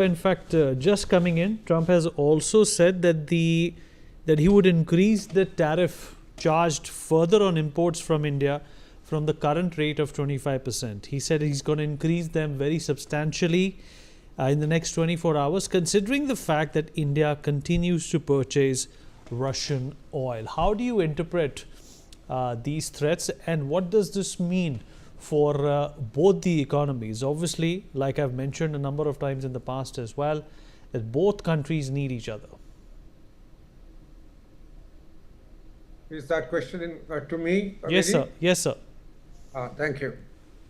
In fact, just coming in, Trump has also said that he would increase the tariff charged further on imports from India from the current rate of 25%. He said he's going to increase them very substantially in the next 24 hours, considering the fact that India continues to purchase Russian oil. How do you interpret these threats, and what does this mean for both the economies? Obviously, like I've mentioned a number of times in the past as well, that both countries need each other. Is that question to me? Yes, sir. Yes, sir. Thank you.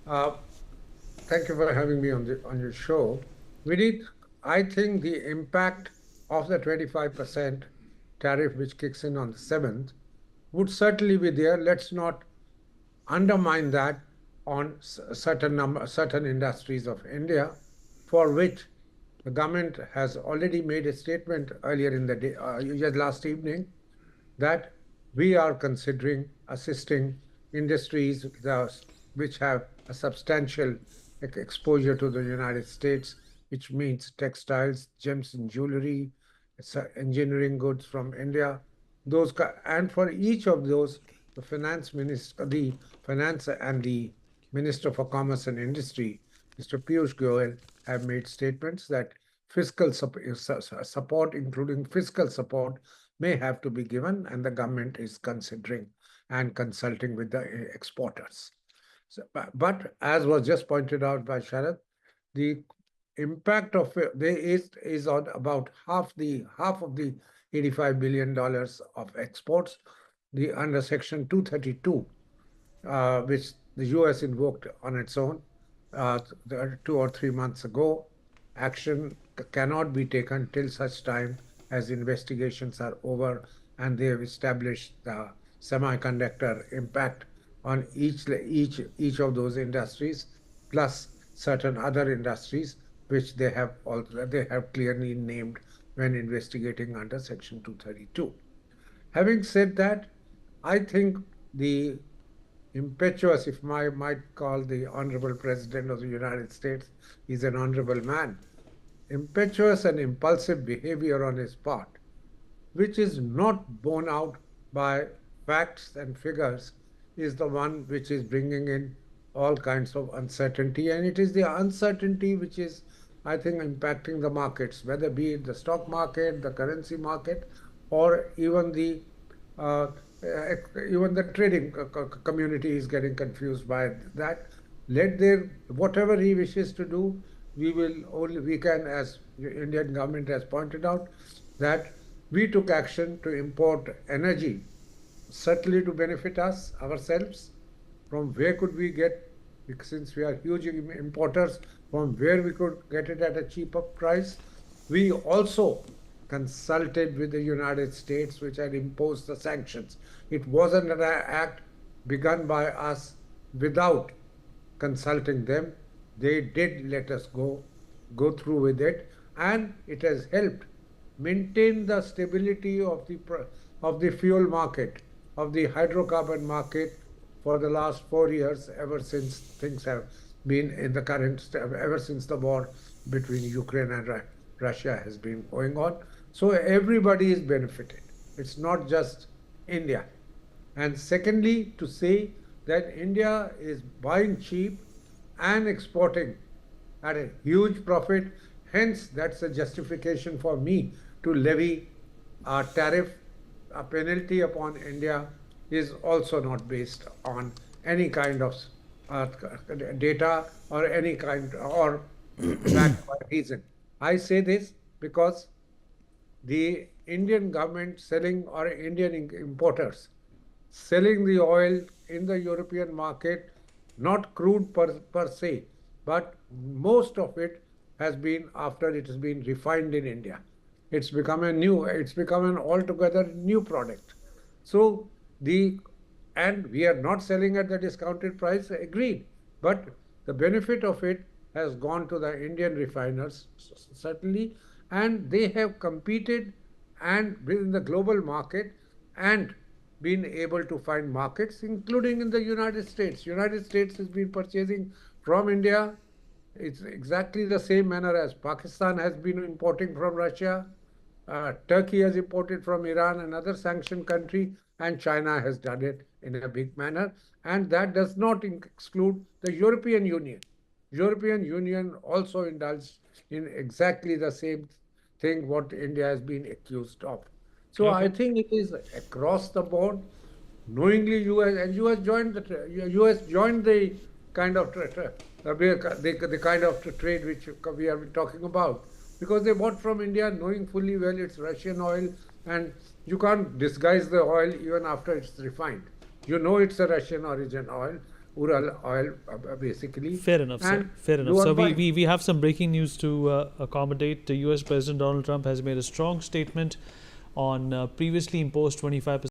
Uh, Thank you for having me on your show. Vinit, I think the impact of the 25% tariff, which kicks in on the 7th, would certainly be there. Let's not undermine that on certain industries of India, for which the government has already made a statement earlier in the day, just last evening, that we are considering assisting industries which have a substantial exposure to the United States, which means textiles, gems and jewelry, engineering goods from India. And for each of those, the finance and the Minister for Commerce and Industry, Mr. Piyush Goyal, have made statements that fiscal support, including fiscal support, may have to be given, and the government is considering and consulting with the exporters. But as was just pointed out by Sharad, the impact of it is on about half of the $85 billion of exports, under Section 232, which the US invoked on its own 2 or 3 months ago. Action cannot be taken till such time as investigations are over and they have established the semiconductor impact on each of those industries, plus certain other industries which they have clearly named when investigating under Section 232. Having said that, I think the impetuous, if I might call the Honorable President of the United States, he's an honorable man, impetuous and impulsive behavior on his part, which is not borne out by facts and figures, is the one which is bringing in all kinds of uncertainty. And it is the uncertainty which is, I think, impacting the markets, whether be it the stock market, the currency market, or even the trading community is getting confused by that. Whatever he wishes to do, we can, as the Indian government has pointed out, that we took action to import energy, certainly to benefit ourselves. From where could we get, since we are huge importers, from where we could get it at a cheaper price. We also consulted with the United States, which had imposed the sanctions. It wasn't an act begun by us without consulting them. They did let us go through with it, and it has helped maintain the stability of the fuel market, of the hydrocarbon market for the last 4 years, ever since things have been ever since the war between Ukraine and Russia has been going on. So everybody is benefited. It's not just India. And secondly, to say that India is buying cheap and exporting at a huge profit, hence that's a justification for me to levy a tariff, a penalty upon India, is also not based on any kind of data or any kind or backed by reason. I say this because the Indian government or Indian importers selling the oil in the European market, not crude per se, but most of it has been after it has been refined in India. It's become an altogether new product. So and we are not selling at the discounted price, agreed. But the benefit of it has gone to the Indian refiners, certainly, and they have competed and within the global market and been able to find markets, including in the United States. United States has been purchasing from India It's exactly the same manner as Pakistan has been importing from Russia, Turkey has imported from Iran, another sanctioned country, and China has done it in a big manner. And that does not exclude the European Union. European Union also indulged in exactly the same thing what India has been accused of. So I Okay. think it is across the board. Knowingly, US joined US joined the kind of the kind of trade which we are talking about, because they bought from India knowing fully well it's Russian oil, and you can't disguise the oil even after it's refined. You know it's a Russian origin oil, Ural oil, basically, Fair enough, sir. and Fair enough. you are So buying. we have some breaking news to accommodate. The US President Donald Trump has made a strong statement on previously imposed 25%